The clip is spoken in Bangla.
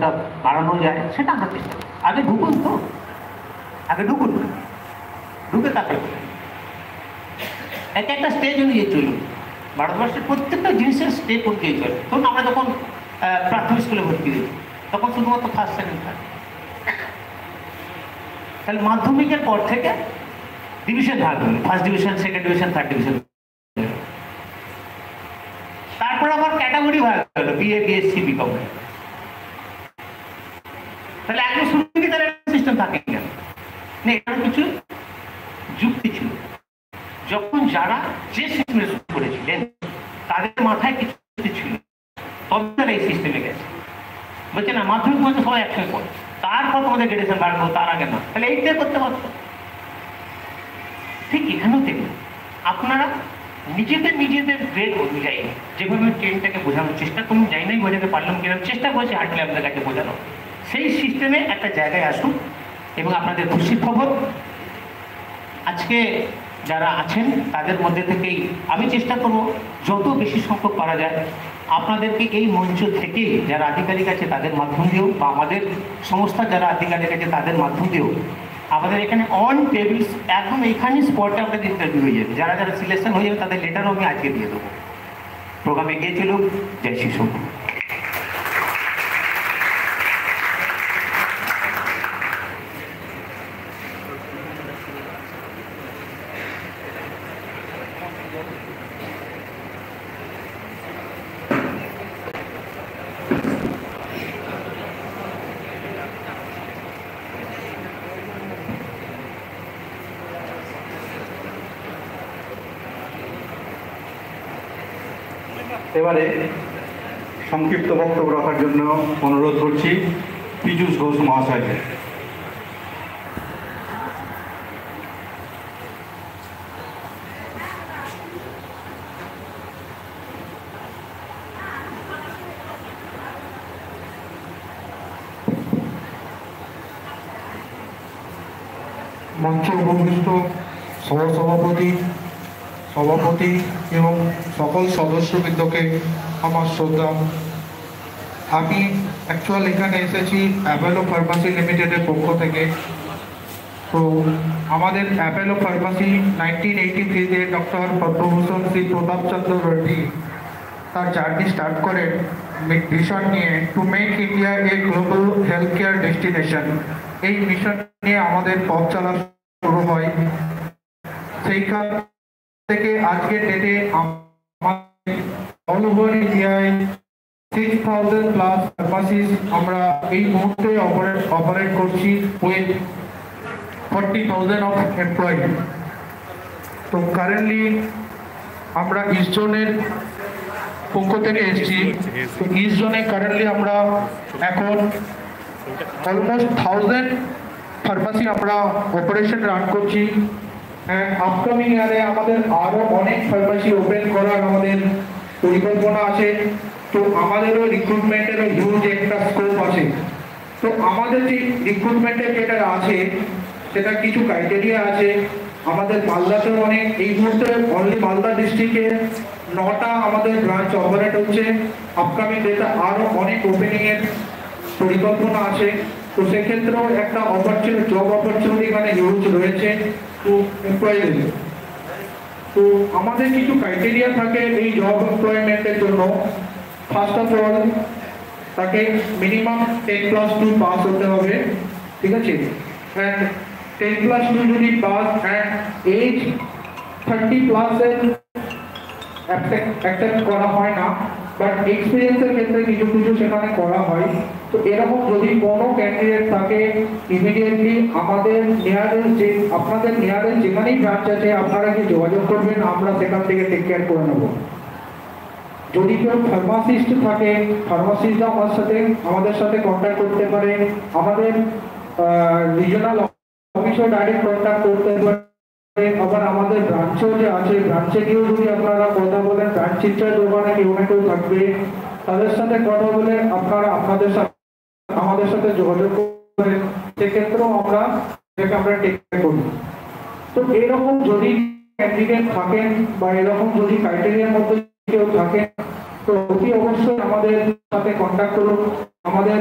কতটা বাড়ানো যায় সেটা আমরা চেষ্টা করি। আগে ঢুকুন তো, আগে ঢুকুন, ঢুকে তারপরে একটা স্টেজ অনুযায়ী চলুন। ভারতবর্ষের প্রত্যেকটা জিনিসের স্টেপ অনুযায়ী চলে। ধরুন আমরা যখন প্রাথমিক স্কুলে ভর্তি দিই তখন শুধুমাত্র ফার্স্ট সেকেন্ড থার্ড, তাহলে মাধ্যমিকের পর থেকে ডিভিশন ভাগ হলো, first division, second division, third division. তারপর আবার ক্যাটাগরি ভাগ হলো, বিএ, বিএসসি, বিকম। তাহলে একদম শুরু থেকে তার সিস্টেম থাকে কেন? এখানে কিছু যুক্তি ছিল। যখন যারা যে সিস্টেমে শুরু করেছিলেন তাদের মাথায় কিছু ছিল, তবে তারা এই সিস্টেমে গেছে। বলছে না মাধ্যমিক পর্যন্ত সবাই একসঙ্গে পড়ে, তারপর তোমাদের গ্রেডুয়েশন বাড়বো, তার আগে না। তাহলে এইটাই করতে পারতো। ঠিক এখানেও দেখুন, আপনারা নিজেদের গ্রেড অনুযায়ী যেভাবে ট্রেনটাকে বোঝানোর চেষ্টা করুন, যাই নাই বোঝাতে পারলাম কিনা চেষ্টা করেছি হাঁটলে আপনাদের কাছে বোঝানো, সেই সিস্টেমে একটা জায়গায় আসুন। এবং আপনাদের খুশির খবর, আজকে যারা আছেন তাদের মধ্যে থেকেই আমি চেষ্টা করব যত বেশি সংখ্যক পারা যায় আপনাদেরকে এই মঞ্চ থেকেই যারা আধিকারিক আছে তাদের মাধ্যম দিয়েও, বা আমাদের সংস্থার যারা আধিকারিক আছে তাদের মাধ্যম দিয়েও আমাদের এখানে অন টেবিলস একদম এইখানে স্পটে আপনাদের ইন্টারভিউ হয়ে যাবে। যারা যারা সিলেকশন হয়ে যাবে তাদের লেটারও আমি আজকে দিয়ে দেবো। প্রোগ্রামে গিয়েছিল। জয় শ্রী শম্ভু। এবারে সংক্ষিপ্ত বক্তব্য রাখার জন্য অনুরোধ করছি পীযূষ ঘোষ মহাশয়কে। মঞ্চে উপবিষ্ট সহসভাপতি, সভাপতি এবং সকল সদস্যবৃন্দকে আমার শ্রদ্ধা। আমি অ্যাকচুয়াল এখানে এসেছি অ্যাপোলো ফার্মাসি লিমিটেডের পক্ষ থেকে। তো আমাদের অ্যাপোলো ফার্মাসি 1983-তে ডক্টর পদ্মভূষণ শ্রী প্রতাপচন্দ্র রেড্ডি তার জার্নি স্টার্ট করেন মিশন নিয়ে, to make India a global health care destination. এই মিশন নিয়ে আমাদের পথ চলা শুরু হয়। সেইখান থেকে আজকের ডেটে অল ওভার ইন্ডিয়ায় 6,000 প্লাস ফার্মাসিস আমরা এই মুহূর্তে অপারেট করছি উইথ 40,000 অফ এমপ্লয়ি। তো কারেন্টলি আমরা ইস্ট জোনের পক্ষ থেকে এসেছি। তো ইস্ট জোনে কারেন্টলি আমরা এখন অলমোস্ট 1000 ফার্মাসি আমরা অপারেশন রান করছি। আপকামিং ইয়ারে আমাদের আরো অনেক ফার্মাসি ওপেন করার আমাদের পরিকল্পনা আছে। তো আমাদেরও রিক্রুটমেন্টেরও হিউজ একটা স্কোপ আছে। তো আমাদের যে রিক্রুটমেন্টের যেটা আছে সেটা কিছু ক্রাইটেরিয়া আছে। আমাদের মালদাতেও অনেক, এই মুহূর্তে অনলি মালদা ডিস্ট্রিক্টে 9টা আমাদের ব্রাঞ্চ অপারেট হচ্ছে। আপকামিং ডেতে আরো অনেক ওপেনিং এর পরিকল্পনা আছে। তো সেক্ষেত্রেও একটা অপরচুনিটি, জব অপরচুনিটি মানে হিউজ রয়েছে টু এমপ্লয়িজ। তো আমাদের কিছু ক্রাইটেরিয়া থাকে এই জব এমপ্লয়মেন্টের জন্য। ফার্স্ট অফ অল তাকে মিনিমাম 10+2 পাস হতে হবে, ঠিক আছে? অ্যান্ড 10+2 যদি পাস অ্যান্ড এজ 30+ এর অ্যাকসেপ্ট করা হয় না, বাট এক্সপিরিয়েন্সের ক্ষেত্রে কিছু কিছু সেখানে করা হয়। তো এরকম যদি কোনো ক্যান্ডিডেট থাকে ইমিডিয়েটলি আমাদের নিয়ারেস্ট যে আপনাদের নিয়ারেস্ট যেখানেই ব্রাঞ্চ আছে আপনারা কি যোগাযোগ করবেন, আমরা সেখান থেকে টেক কেয়ার করে নেব। যদি কেউ ফার্মাসিস্ট থাকে ফার্মাসিস্টরা আমাদের সাথে কন্ট্যাক্ট করতে পারে। আমাদের রিজনাল অফিসও ডাইরেক্ট কন্ট্যাক্ট করতে পারে। আবার আমাদের ব্রাঞ্চেও যে আছে ব্রাঞ্চে গিয়েও যদি আপনারা কথা বলেন, ব্রাঞ্চ ইনচার্জ ওখানে কেউ না কেউ থাকবে, তাদের সাথে কথা বলে আপনারা আপনাদের সাথে আমাদের সাথে যোগাযোগ করেন। সেক্ষেত্রেও আমরা টেক কেয়ার করি। তো এরকম যদি ক্যান্ডিডেট থাকেন বা এরকম যদি ক্রাইটেরিয়ার মধ্যে কেউ থাকেন তো অতি অবশ্যই আমাদের সাথে কন্ট্যাক্ট করুন। আমাদের